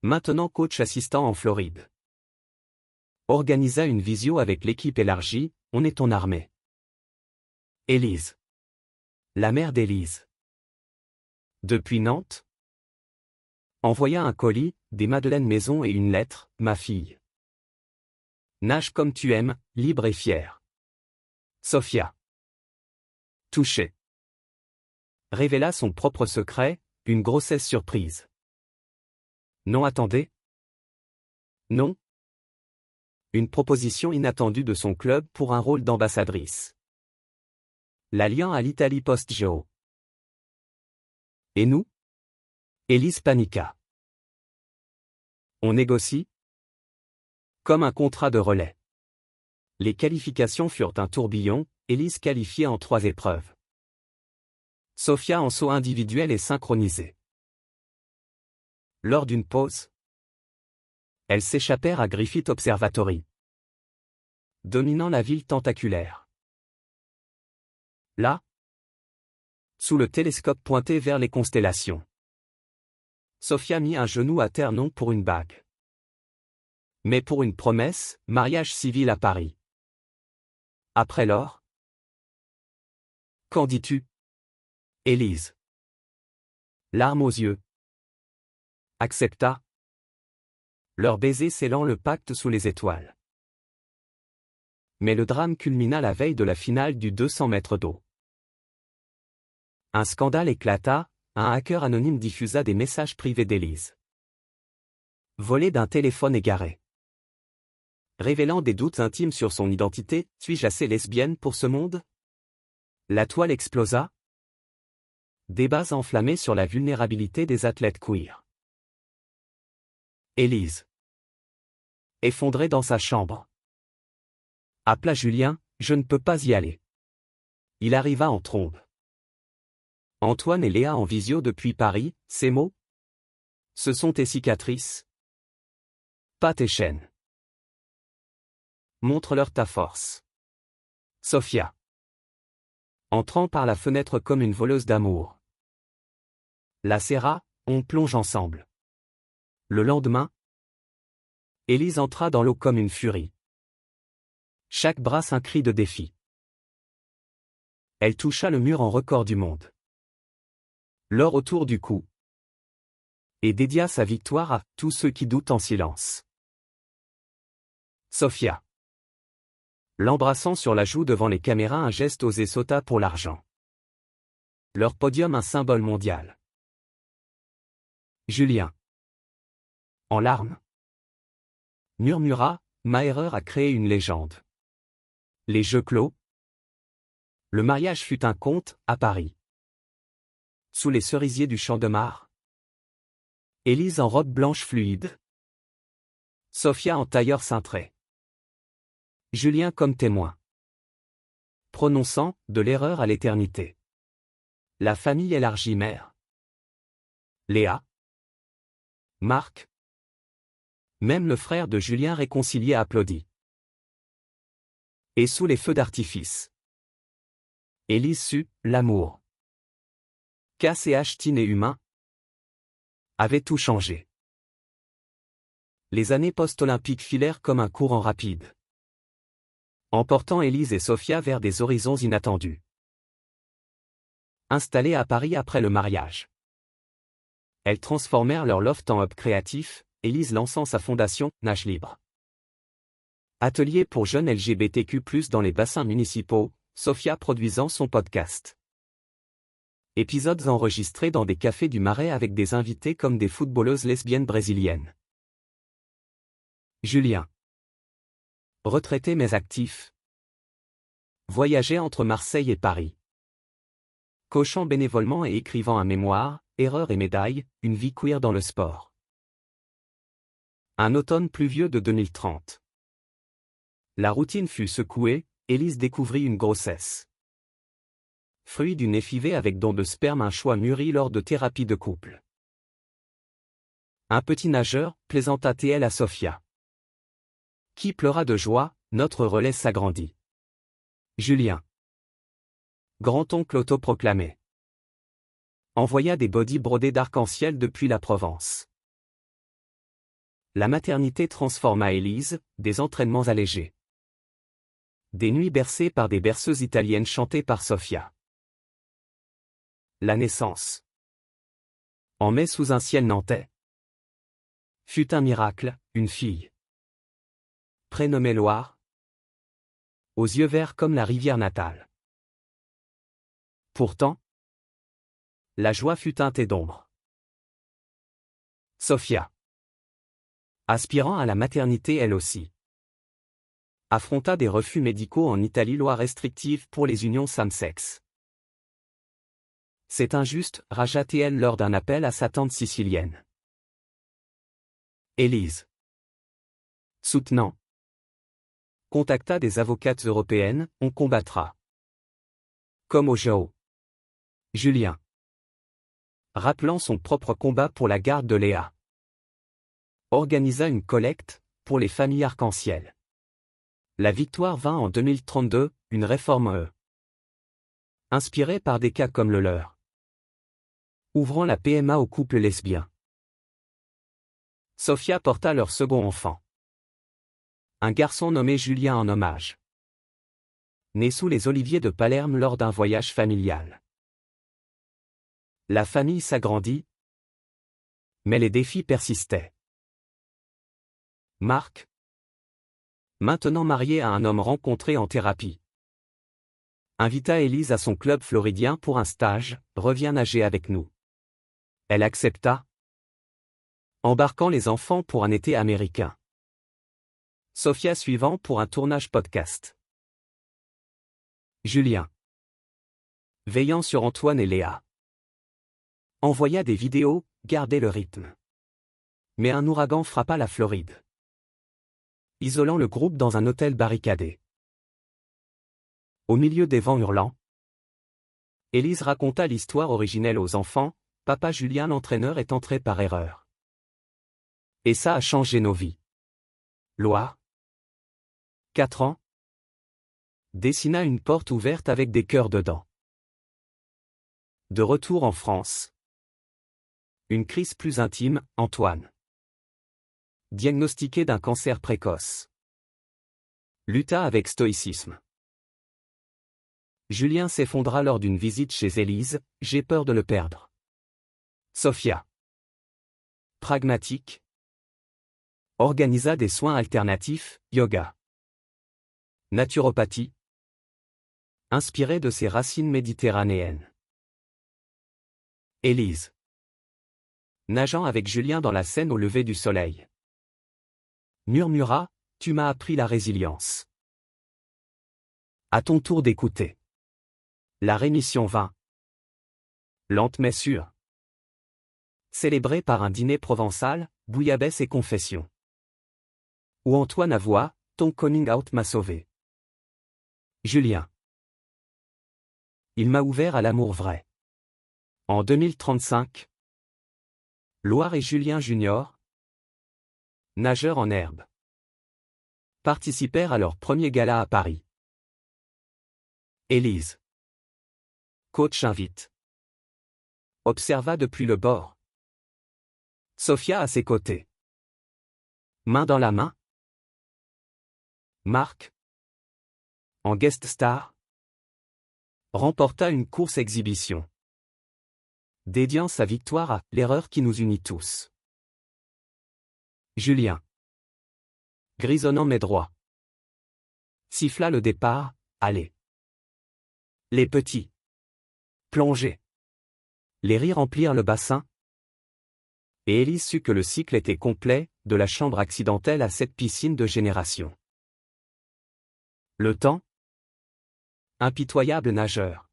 maintenant coach assistant en Floride, organisa une visio avec l'équipe élargie, on est ton armée. Élise, la mère d'Élise, depuis Nantes, envoya un colis, des madeleines maison et une lettre, ma fille. Nage comme tu aimes, libre et fière. Sofia, touchée, révéla son propre secret, une grossesse surprise. Non, attendez. Non. Une proposition inattendue de son club pour un rôle d'ambassadrice. L'alliant à l'Italie post-Géo. Et nous? Élise paniqua. On négocie? Comme un contrat de relais. Les qualifications furent un tourbillon, Élise qualifiée en 3 épreuves. Sofia en saut individuel et synchronisé. Lors d'une pause, elles s'échappèrent à Griffith Observatory, dominant la ville tentaculaire. Là, sous le télescope pointé vers les constellations, Sofia mit un genou à terre non pour une bague, mais pour une promesse, mariage civil à Paris. Après l'or? Qu'en dis-tu? Élise, larmes aux yeux, accepta, leur baiser scellant le pacte sous les étoiles. Mais le drame culmina la veille de la finale du 200 mètres d'eau. Un scandale éclata, un hacker anonyme diffusa des messages privés d'Élise, volés d'un téléphone égaré, révélant des doutes intimes sur son identité. Suis-je assez lesbienne pour ce monde? La toile explosa. Débats enflammés sur la vulnérabilité des athlètes queer. Élise, effondrée dans sa chambre, appela Julien, je ne peux pas y aller. Il arriva en trombe. Antoine et Léa en visio depuis Paris, ces mots? Ce sont tes cicatrices? Pas tes chaînes. Montre-leur ta force. Sofia, entrant par la fenêtre comme une voleuse d'amour, la serra, on plonge ensemble. Le lendemain, Élise entra dans l'eau comme une furie. Chaque brasse un cri de défi. Elle toucha le mur en record du monde. L'or autour du cou. Et dédia sa victoire à tous ceux qui doutent en silence. Sofia, l'embrassant sur la joue devant les caméras, un geste osé sauta pour l'argent. Leur podium un symbole mondial. Julien, en larmes, murmura, ma erreur a créé une légende. Les jeux clos. Le mariage fut un conte, à Paris. Sous les cerisiers du Champ de Mars. Élise en robe blanche fluide. Sofia en tailleur cintré. Julien comme témoin. Prononçant, de l'erreur à l'éternité. La famille élargie mère. Léa. Marc. Même le frère de Julien réconcilié applaudit. Et sous les feux d'artifice, Élise sut, l'amour, casse et achetine et humain, avait tout changé. Les années post-olympiques filèrent comme un courant rapide, emportant Élise et Sophia vers des horizons inattendus. Installées à Paris après le mariage, elles transformèrent leur loft en hub créatif, Élise lançant sa fondation Nage Libre. Atelier pour jeunes LGBTQ+ dans les bassins municipaux, Sophia produisant son podcast. Épisodes enregistrés dans des cafés du Marais avec des invités comme des footballeuses lesbiennes brésiliennes. Julien. Retraité mais actif. Voyageait entre Marseille et Paris. Coachant bénévolement et écrivant un mémoire, Erreurs et médailles, une vie queer dans le sport. Un automne pluvieux de 2030. La routine fut secouée, Élise découvrit une grossesse. Fruit d'une FIV avec don de sperme, un choix mûri lors de thérapie de couple. Un petit nageur, plaisanta-t-elle à Sophia. Qui pleura de joie, notre relais s'agrandit. Julien. Grand-oncle autoproclamé. Envoya des bodys brodés d'arc-en-ciel depuis la Provence. La maternité transforma Élise, des entraînements allégés. Des nuits bercées par des berceuses italiennes chantées par Sophia. La naissance. En mai sous un ciel nantais. Fut un miracle, une fille. Prénommée Loire. Aux yeux verts comme la rivière natale. Pourtant, la joie fut teintée d'ombre. Sophia. Aspirant à la maternité elle aussi. Affronta des refus médicaux en Italie, loi restrictive pour les unions same-sexe. C'est injuste, ragea-t-elle lors d'un appel à sa tante sicilienne. Élise. Soutenant. Contacta des avocates européennes, on combattra. Comme au JO. Julien. Rappelant son propre combat pour la garde de Léa. Organisa une collecte, pour les familles arc-en-ciel. La victoire vint en 2032, une réforme inspirée par des cas comme le leur. Ouvrant la PMA aux couples lesbiens. Sophia porta leur second enfant. Un garçon nommé Julien en hommage. Né sous les oliviers de Palerme lors d'un voyage familial. La famille s'agrandit, mais les défis persistaient. Marc, maintenant marié à un homme rencontré en thérapie, invita Élise à son club floridien pour un stage, reviens nager avec nous. Elle accepta, embarquant les enfants pour un été américain. Sophia suivant pour un tournage podcast. Julien. Veillant sur Antoine et Léa. Envoya des vidéos, gardait le rythme. Mais un ouragan frappa la Floride, isolant le groupe dans un hôtel barricadé. Au milieu des vents hurlants, Élise raconta l'histoire originelle aux enfants, papa Julien l'entraîneur est entré par erreur. Et ça a changé nos vies. Loire. 4 ans. Dessina une porte ouverte avec des cœurs dedans. De retour en France. Une crise plus intime, Antoine. Diagnostiqué d'un cancer précoce. Lutta avec stoïcisme. Julien s'effondra lors d'une visite chez Élise, j'ai peur de le perdre. Sophia. Pragmatique. Organisa des soins alternatifs, yoga. Naturopathie. Inspirée de ses racines méditerranéennes. Élise. Nageant avec Julien dans la Seine au lever du soleil. Murmura, tu m'as appris la résilience. À ton tour d'écouter. La rémission vint. Lente mais sûre. Célébrée par un dîner provençal, bouillabaisse et confession. Où Antoine avoua, ton coming out m'a sauvé. Julien. Il m'a ouvert à l'amour vrai. En 2035. Loire et Julien Junior, nageurs en herbe, participèrent à leur premier gala à Paris. Élise. Coach invite. Observa depuis le bord. Sophia à ses côtés. Main dans la main. Marc, en guest star, remporta une course exhibition, dédiant sa victoire à l'erreur qui nous unit tous. Julien, grisonnant mais droit, siffla le départ. Allez. Les petits plongés. Les rires remplirent le bassin. Et Élise sut que le cycle était complet, de la chambre accidentelle à cette piscine de génération. Le temps, impitoyable nageur,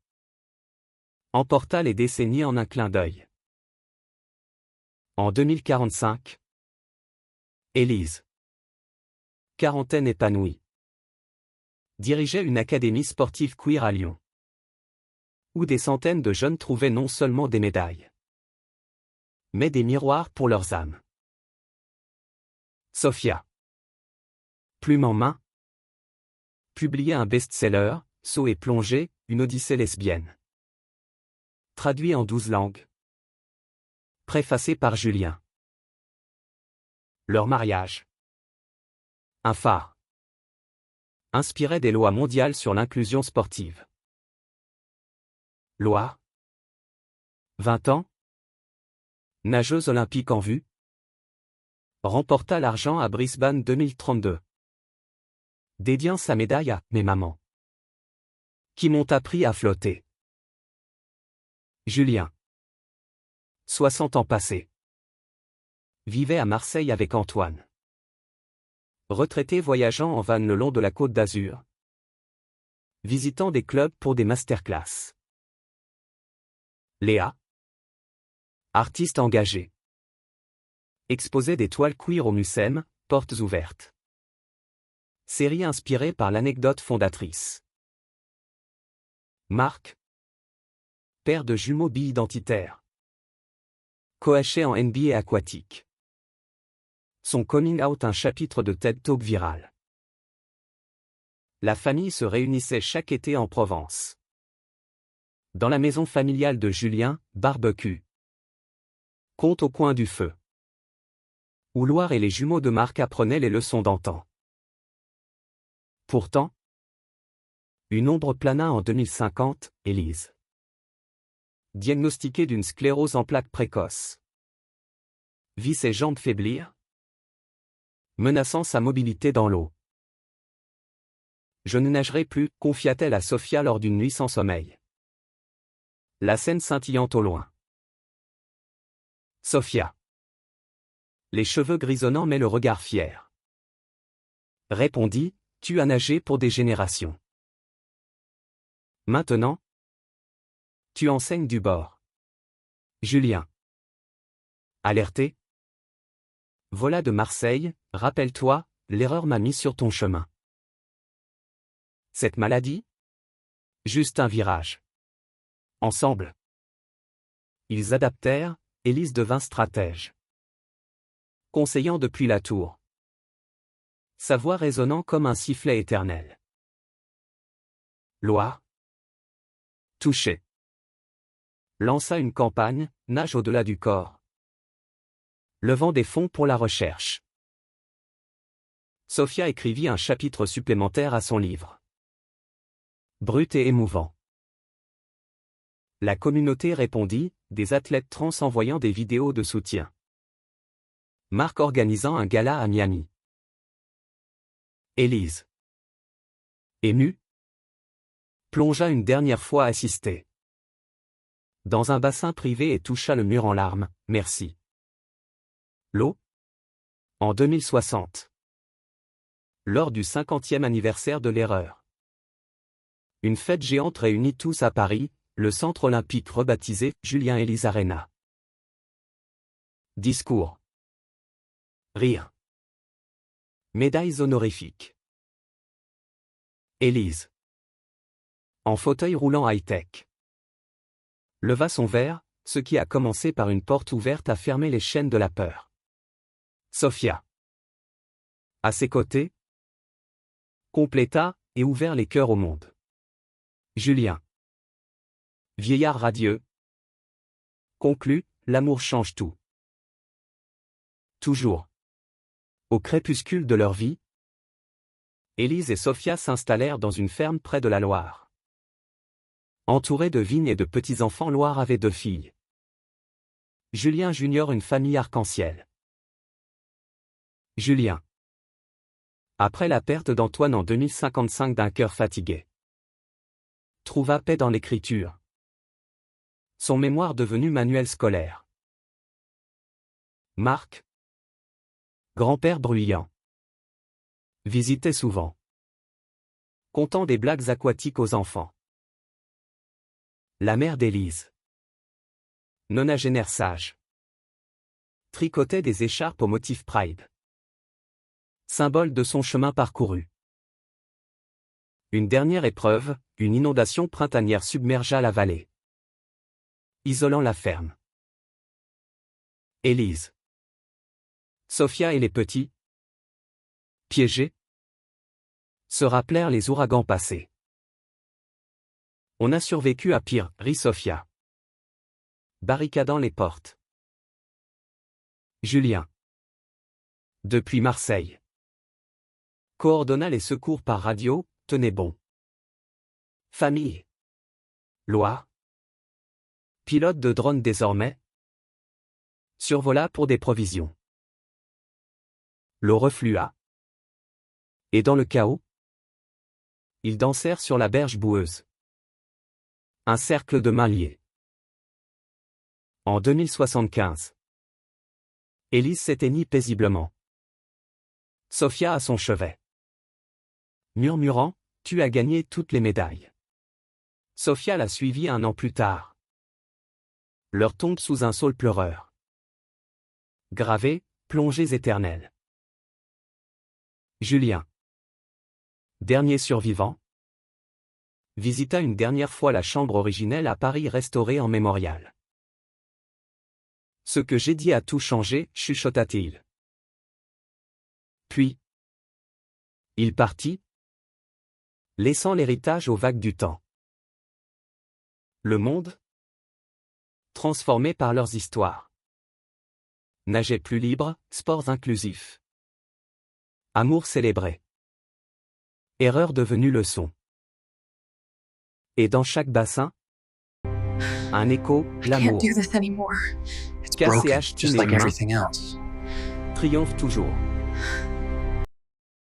emporta les décennies en un clin d'œil. En 2045, Élise, quarantaine épanouie, dirigeait une académie sportive queer à Lyon, où des centaines de jeunes trouvaient non seulement des médailles, mais des miroirs pour leurs âmes. Sophia, plume en main, publiait un best-seller, Saut et plongée, une odyssée lesbienne. Traduit en 12 langues. Préfacé par Julien. Leur mariage, un phare, inspirait des lois mondiales sur l'inclusion sportive. Loi, 20 ans, nageuse olympique en vue, remporta l'argent à Brisbane 2032. Dédiant sa médaille à « mes mamans », qui m'ont appris à flotter. Julien, 60 ans passés, vivait à Marseille avec Antoine, retraité voyageant en van le long de la Côte d'Azur, visitant des clubs pour des masterclass. Léa, artiste engagée, exposait des toiles queer au Mucem, portes ouvertes. Série inspirée par l'anecdote fondatrice. Marc, père de jumeaux bi-identitaires, coaché en NBA aquatique. Son coming out un chapitre de TED Talk viral. La famille se réunissait chaque été en Provence. Dans la maison familiale de Julien, barbecue. Conte au coin du feu. Où Loire et les jumeaux de Marc apprenaient les leçons d'antan. Pourtant, une ombre plana en 2050, Élise. Diagnostiquée d'une sclérose en plaques précoce. Vit ses jambes faiblir, menaçant sa mobilité dans l'eau. Je ne nagerai plus, confia-t-elle à Sophia lors d'une nuit sans sommeil. La scène scintillant au loin. Sophia. Les cheveux grisonnants mais le regard fier. Répondit, tu as nagé pour des générations. Maintenant, tu enseignes du bord. Julien. Alerté. Voilà de Marseille, rappelle-toi, l'erreur m'a mis sur ton chemin. Cette maladie? Juste un virage. Ensemble. Ils adaptèrent, Élise devint stratège. Conseillant depuis la tour. Sa voix résonnant comme un sifflet éternel. Loire. Touché. Lança une campagne, nage au-delà du corps. Levant des fonds pour la recherche. Sophia écrivit un chapitre supplémentaire à son livre. Brut et émouvant. La communauté répondit, des athlètes trans envoyant des vidéos de soutien. Marc organisant un gala à Miami. Élise. Émue. Plongea une dernière fois assistée. Dans un bassin privé et toucha le mur en larmes, merci. L'eau. En 2060. Lors du 50e anniversaire de l'erreur. Une fête géante réunit tous à Paris, le centre olympique rebaptisé Julien Élise Arena. Discours. Rire. Médailles honorifiques. Élise. En fauteuil roulant high-tech. Leva son verre, ce qui a commencé par une porte ouverte a fermé les chaînes de la peur. Sophia. À ses côtés. Compléta, et ouvert les cœurs au monde. Julien. Vieillard radieux. Conclut, l'amour change tout. Toujours. Au crépuscule de leur vie, Élise et Sophia s'installèrent dans une ferme près de la Loire. Entourés de vignes et de petits-enfants, Loire avait 2 filles. Julien Junior, une famille arc-en-ciel. Julien. Après la perte d'Antoine en 2055 d'un cœur fatigué, trouva paix dans l'écriture. Son mémoire devenu manuel scolaire. Marc. Grand-père bruyant. Visitait souvent. Contant des blagues aquatiques aux enfants. La mère d'Élise. Nonagénaire sage. Tricotait des écharpes au motif Pride. Symbole de son chemin parcouru. Une dernière épreuve, une inondation printanière submergea la vallée, isolant la ferme. Élise. Sophia et les petits, piégés, se rappelèrent les ouragans passés. On a survécu à pire, rit Sophia, barricadant les portes. Julien. Depuis Marseille. Coordonna les secours par radio, tenez bon. Famille. Loire. Pilote de drone désormais. Survola pour des provisions. L'eau reflua. Et dans le chaos, ils dansèrent sur la berge boueuse. Un cercle de mains liées. En 2075. Élise s'éteignit paisiblement. Sophia à son chevet. Murmurant, tu as gagné toutes les médailles. Sophia la suivit 1 an plus tard. Leur tombe sous un saule pleureur. Gravé, plongées éternelles. Julien. Dernier survivant. Visita une dernière fois la chambre originelle à Paris restaurée en mémorial. Ce que j'ai dit a tout changé, chuchota-t-il. Puis, il partit, laissant l'héritage aux vagues du temps. Le monde, transformé par leurs histoires, nageait plus libre, sports inclusifs. Amour célébré. Erreur devenue leçon. Et dans chaque bassin, un écho, I l'amour. can't do this anymore. It's broken, KCH just like Tunnel everything else. triomphe toujours.